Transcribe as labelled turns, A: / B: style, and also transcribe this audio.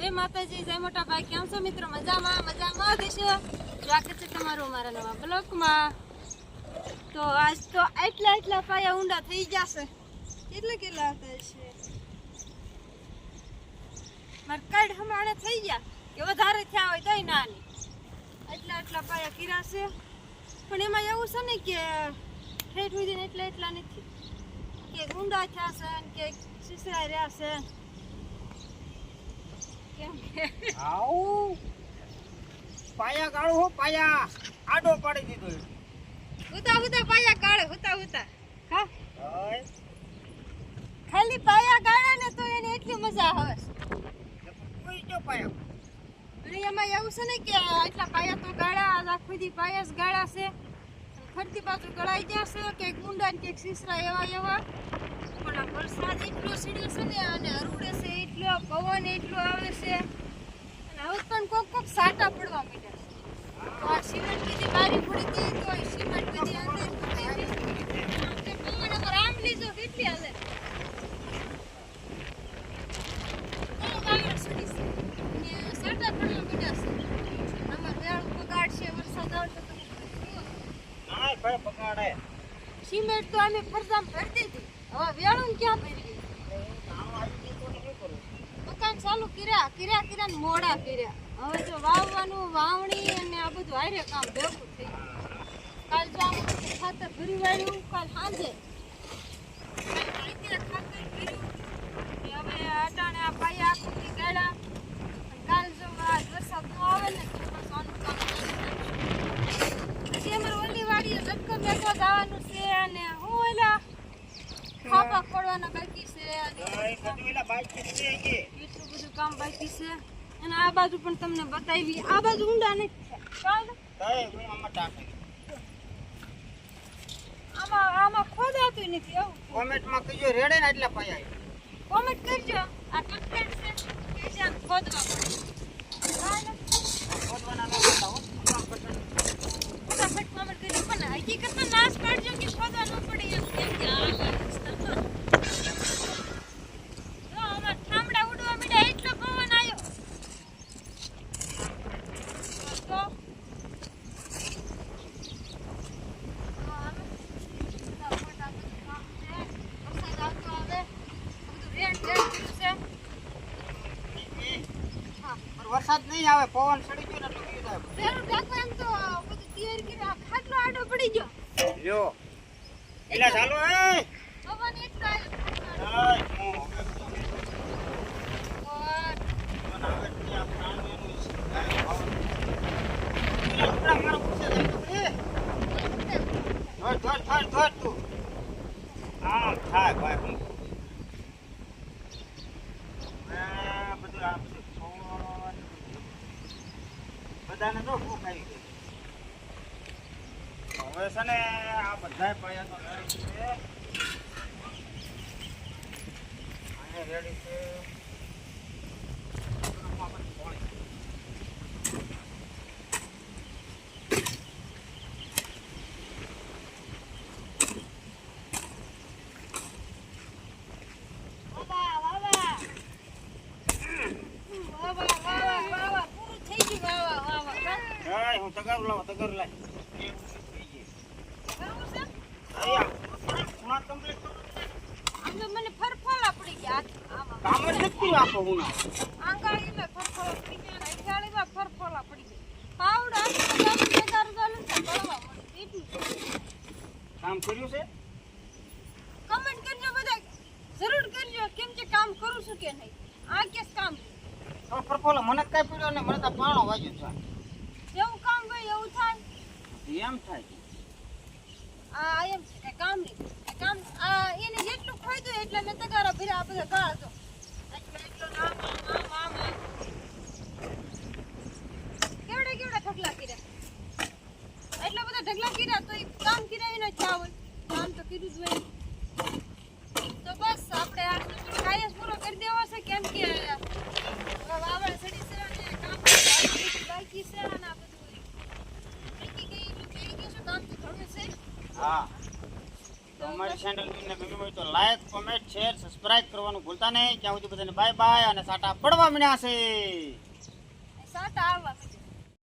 A: જય માતાજી, જય મોટા ભાઈ. કેમ છો મિત્રો? મજામાં દેશો. સ્વાગત છે તમારું મારા નવા બ્લોગમાં. તો આજ તો એટલા પાયા ઊંડા થઈ જશે. કેટલા હતા છે માર કાઢ હમણાં થઈ ગયા કે વધારે થયા હોય તોય ના નહીં. એટલા પાયા કર્યા છે, પણ એમાં એવું છે ને કે ઠેઠ સુધી એટલા નથી કે ઊંડા થયા છે ને કે સિસરા રહ્યા છે. કેમ કે
B: પાયા ગાળો હો, પાયા આડો પાડી દીધો.
A: હુતા પાયા ગાળે હુતા હા ખાલી પાયા ગાળે ને તો એને એટલી મજા આવે
B: કોઈ જો પાયા
A: અને એમાં એવું છે ને કે એટલા પાયા તો ગાળા આખી દી પાયા જ ગાળા છે. ફરતી બાજુ ગળાઈ જશે કે ગુંડા ને કે સિસરા એવા પણ આ વરસાદ એટલો સીડ્યો છે ને અને અરુડે છે એટલો પવન એટલો આવે છે અને હવે પણ કોક સાટા પડવા માંડ્યા છે. તો આ સિમેન્ટ બધી બારી પડી ગઈ તો સિમેન્ટ બધી અંદર તે પવન પર આમ લીધો કેટલી હાલે સાટા પડવા માંડ્યા છે. અમાર વેળ બગાડશે વરસાદ આવશે તો
B: ના ભાઈ પકાડે
A: સિમેન્ટ તો અમે ફરજામ ભરી દીધી. હવે વેળું ક્યાં ભરી મકાન ચાલુ કર્યા ને મોડા કર્યા. હવે જો વાવવાનું વાવણી અને આ બધું હારે કામ ભેગું થઈ ગયું. કાલ જો આમ ખાતર ભરી વાળ્યું કાલ સાંજે ખાતર ભર્યું હવે અટાણે આ પાયા આખું ગાળા. કાલ જો આ વરસાદ ન આવે ને તો સોનું કામ પછી અમારે ઓલી વાડીએ લટકો બેઠો જવાનું છે અને હું એલા ખાપા પડવાના બાકી છે અને એટલું બધું કામ બાકી છે. અને આ બાજુ પણ તમને બતાવી. આ બાજુ ઊંડા નથી આમાં ખોદાતું નથી. એવું
B: કોમેન્ટમાં કહીજો રેડે ને એટલા પાયા
A: કોમેન્ટ કરજો. આ કન્ટેન્ટ છે કે જ્યાં ખોદવા પડે
B: ખોદવાના ન કરતા હો
A: ફટાફટ કોમેન્ટ કરજો. પણ હકીકતમાં નાશ પાડજો કે ખોદવા ન પડે એમ કેમ કે આ રસ્તામાં જો આમાં ઠામડા ઉડવા માંડ્યા એટલો પવન આવ્યો તો
B: વરસાદ નહીં આવે પવન ચડી ગયો ને
A: એમ તો બધું તૈયાર કર્યા. ખાટલો આડો પડી ગયો
B: લ્યો એલા ચાલો એ
A: પવન એટલો
B: બધાને તો ભૂખ આવી ગઈ. હવે છે ને આ બધા પાયા તો રેડી છે. અહીંયા રેડી છે. હું તગાર લાવ
A: મને ફરફોલા પડી ગયા
B: કામ જ નથી આપો હું
A: આંગાળીમાં ફરફોલા પડી ગયા અઠવાડીમાં ફરફોલા પડી ગયા પાવડા બળવા એટલું
B: કામ કર્યું છે.
A: કમેન્ટ કરજો બધા જરૂર કરજો કેમ કે કામ કરું છું કે નહીં. આ કેસ કામ
B: ફરફોલો મને કઈ પીડ્યો ને મને તો પાણો વાગ્યો છે.
A: જેવું કામ હોય એવું થાય
B: એમ થાય
A: આ એમ છે કામ નહીં કામ આ એને જેટલું ખોઈતું એટલે મેં તગારા ભર્યા આ બધા ગાળતો એટલો આમ કેવડા ઢગલા કર્યા એટલા બધા ઢગલા કર્યા તો કામ કર્યા ન થયા હોય કામ તો કીધું જ હોય. તો બસ આપણે આ કાયસ પૂરો કરી દેવો છે કેમ કે વાવડ સડી છે અને કામ બાકી છે અને આ બધું થઈ ગયું છે કામ તો ઘણું છે.
B: હા
A: તો
B: અમારી ચેનલ તમને ગમી હોય તો લાઈક કોમેન્ટ શેર સબસ્ક્રાઇબ કરવાનું ભૂલતા નહીં. ત્યાં સુધી બધાને બાય બાય અને સાટા પડવા મળ્યા છે.